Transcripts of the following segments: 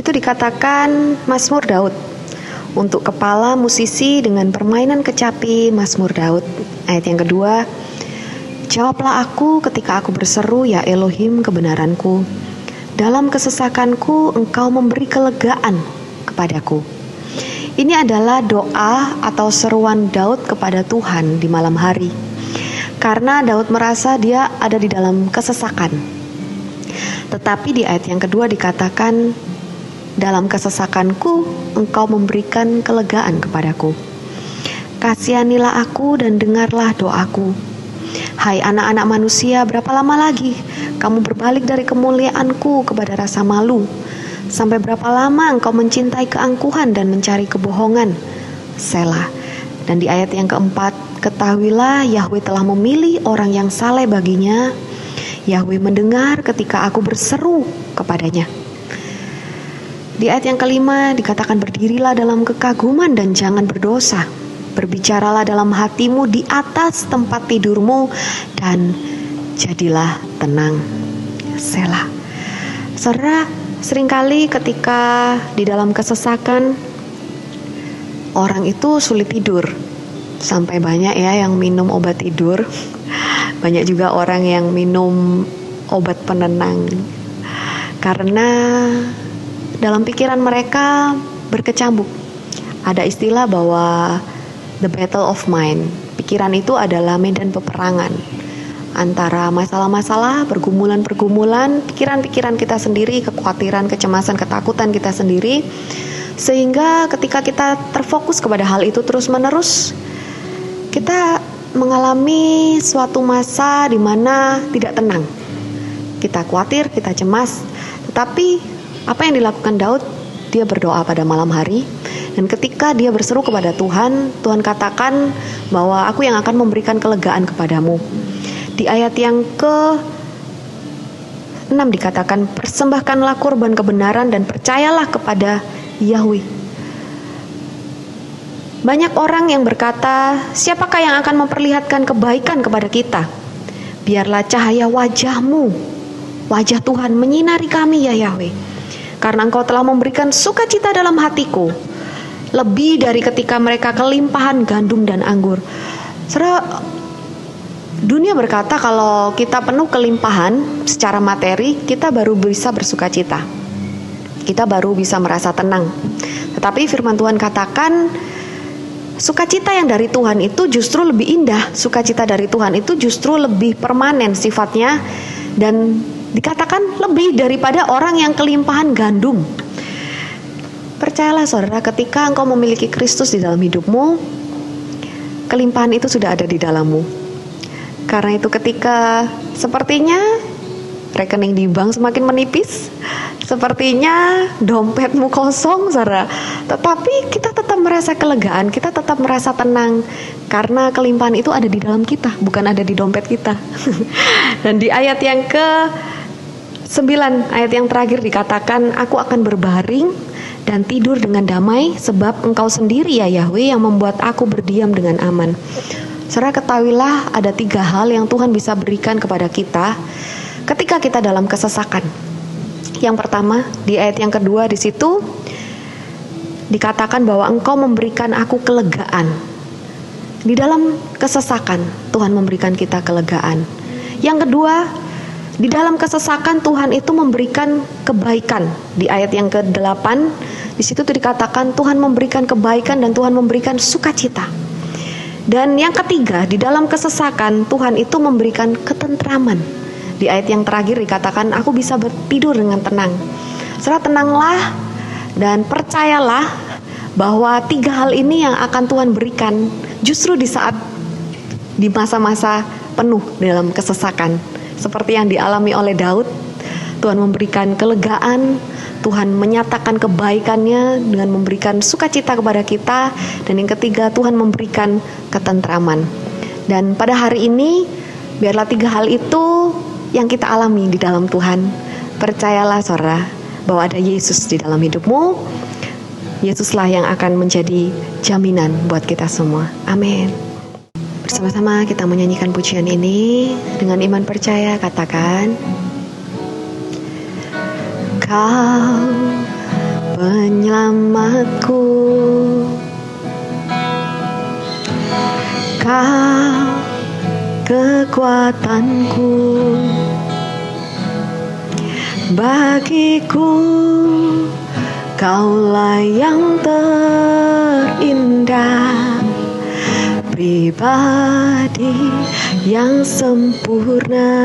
situ dikatakan Mazmur Daud. Untuk kepala musisi dengan permainan kecapi, Mazmur Daud. Ayat yang kedua, jawablah aku ketika aku berseru, ya Elohim kebenaranku. Dalam kesesakanku engkau memberi kelegaan kepadaku. Ini adalah doa atau seruan Daud kepada Tuhan di malam hari. Karena Daud merasa dia ada di dalam kesesakan. Tetapi di ayat yang kedua dikatakan, dalam kesesakanku engkau memberikan kelegaan kepadaku. Kasihanilah aku dan dengarlah doaku. Hai anak-anak manusia, berapa lama lagi kamu berbalik dari kemuliaanku kepada rasa malu? Sampai berapa lama engkau mencintai keangkuhan dan mencari kebohongan? Selah. Dan di ayat yang keempat, ketahuilah Yahweh telah memilih orang yang saleh baginya. Yahweh mendengar ketika aku berseru kepadanya. Di ayat yang kelima dikatakan, berdirilah dalam kekaguman dan jangan berdosa. Berbicaralah dalam hatimu di atas tempat tidurmu dan jadilah tenang. Selah. Saudara, seringkali ketika di dalam kesesakan orang itu sulit tidur. Sampai banyak ya yang minum obat tidur. Banyak juga orang yang minum obat penenang. Karena dalam pikiran mereka berkecamuk. Ada istilah bahwa the battle of mind. Pikiran itu adalah medan peperangan antara masalah-masalah, pergumulan-pergumulan, pikiran-pikiran kita sendiri, kekhawatiran, kecemasan, ketakutan kita sendiri. Sehingga ketika kita terfokus kepada hal itu terus-menerus, kita mengalami suatu masa di mana tidak tenang. Kita khawatir, kita cemas. Tetapi apa yang dilakukan Daud? Dia berdoa pada malam hari. Dan ketika dia berseru kepada Tuhan, Tuhan katakan bahwa aku yang akan memberikan kelegaan kepadamu. Di ayat yang ke-6 dikatakan, persembahkanlah kurban kebenaran dan percayalah kepada Yahweh. Banyak orang yang berkata, siapakah yang akan memperlihatkan kebaikan kepada kita? Biarlah cahaya wajahmu, wajah Tuhan menyinari kami ya Yahweh. Karena engkau telah memberikan sukacita dalam hatiku, lebih dari ketika mereka kelimpahan gandum dan anggur. Saudara, dunia berkata kalau kita penuh kelimpahan secara materi, kita baru bisa bersukacita. Kita baru bisa merasa tenang. Tetapi firman Tuhan katakan, sukacita yang dari Tuhan itu justru lebih indah. Sukacita dari Tuhan itu justru lebih permanen sifatnya. Dan dikatakan lebih daripada orang yang kelimpahan gandum. Percayalah saudara, ketika engkau memiliki Kristus di dalam hidupmu, kelimpahan itu sudah ada di dalammu. Karena itu ketika sepertinya rekening di bank semakin menipis, sepertinya dompetmu kosong saudara, tetapi kita tetap merasa kelegaan, kita tetap merasa tenang. Karena kelimpahan itu ada di dalam kita, bukan ada di dompet kita. Dan di ayat yang ke-9, ayat yang terakhir dikatakan, aku akan berbaring dan tidur dengan damai, sebab engkau sendiri ya Yahweh yang membuat aku berdiam dengan aman. Saudara, ketahuilah ada 3 hal yang Tuhan bisa berikan kepada kita ketika kita dalam kesesakan. Yang pertama, di ayat yang kedua di situ dikatakan bahwa engkau memberikan aku kelegaan. Di dalam kesesakan Tuhan memberikan kita kelegaan. Yang kedua, di dalam kesesakan Tuhan itu memberikan kebaikan. Di ayat yang ke-8 di situ dikatakan Tuhan memberikan kebaikan dan Tuhan memberikan sukacita. Dan yang ketiga, di dalam kesesakan Tuhan itu memberikan ketentraman. Di ayat yang terakhir dikatakan aku bisa tidur dengan tenang. Saudara, tenanglah dan percayalah bahwa 3 hal ini yang akan Tuhan berikan justru di saat di masa-masa penuh dalam kesesakan. Seperti yang dialami oleh Daud, Tuhan memberikan kelegaan, Tuhan menyatakan kebaikannya dengan memberikan sukacita kepada kita. Dan yang ketiga, Tuhan memberikan ketentraman. Dan pada hari ini, biarlah 3 hal itu yang kita alami di dalam Tuhan. Percayalah saudara, bahwa ada Yesus di dalam hidupmu. Yesuslah yang akan menjadi jaminan buat kita semua. Amin. Bersama-sama kita menyanyikan pujian ini. Dengan iman percaya katakan, Kau selamatku. Kau kekuatanku, bagiku Kaulah yang terindah, pribadi yang sempurna.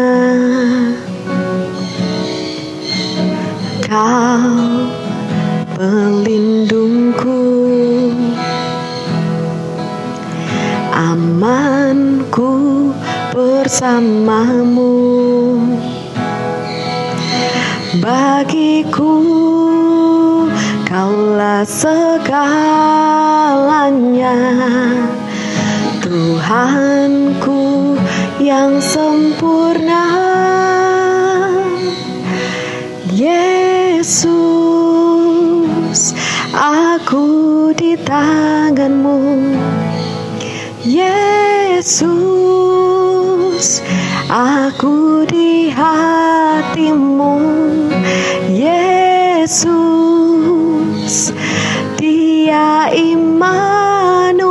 Kau pelindungku, amanku bersamamu. Bagiku Kaulah segalanya, Tuhanku yang sempurna. Yesus, aku di tangan-Mu. Yesus, aku di hati-Mu. Yesus, Dia Immanuel,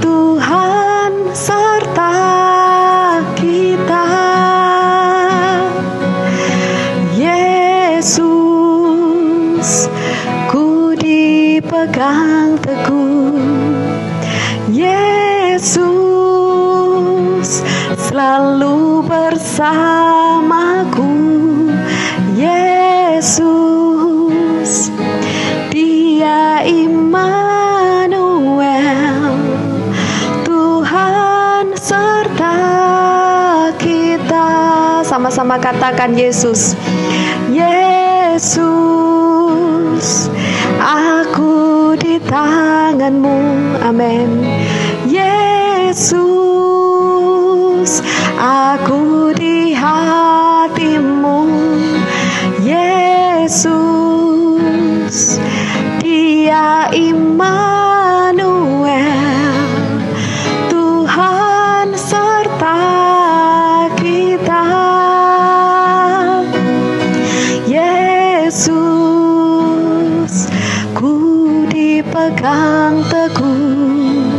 Tuhan serta kita. Yesus, ku dipegang teguh. Yesus, selalu bersamaku. Yesus, Dia Immanuel, Tuhan serta kita. Sama-sama katakan Yesus. Yesus, aku di tangan-Mu. Amin. Yesus, aku di hati-Mu. Yesus, Dia Immanuel, Tuhan serta kita. Yesus, ku dipegang teguh.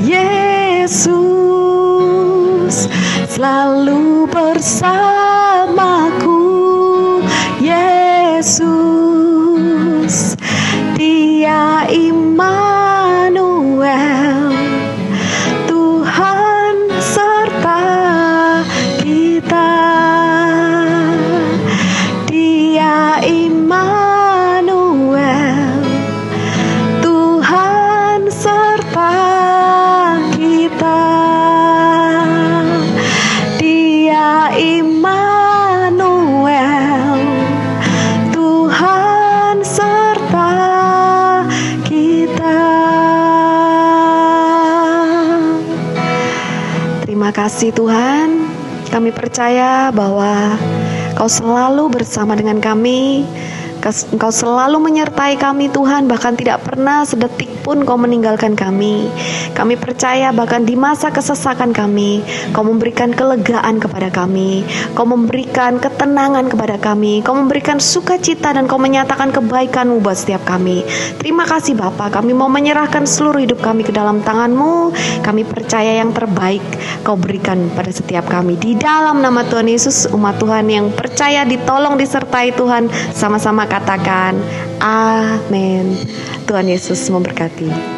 Yesus, selalu bersamaku. Yesus, Dia Immanuel, Tuhan serta kita. Dia Immanuel, Tuhan serta kita. Dia Immanuel, Tuhan serta kita. Terima kasih Tuhan, kami percaya bahwa Kau selalu bersama dengan kami. Engkau selalu menyertai kami Tuhan, bahkan tidak pernah sedetik pun Kau meninggalkan kami. Kami percaya bahkan di masa kesesakan kami, Kau memberikan kelegaan kepada kami, Kau memberikan ketenangan kepada kami, Kau memberikan sukacita, dan Kau menyatakan kebaikan-Mu buat setiap kami. Terima kasih Bapa, kami mau menyerahkan seluruh hidup kami ke dalam tangan-Mu. Kami percaya yang terbaik Kau berikan pada setiap kami. Di dalam nama Tuhan Yesus, umat Tuhan yang percaya ditolong, disertai Tuhan, sama-sama katakan amin. Tuhan Yesus memberkati.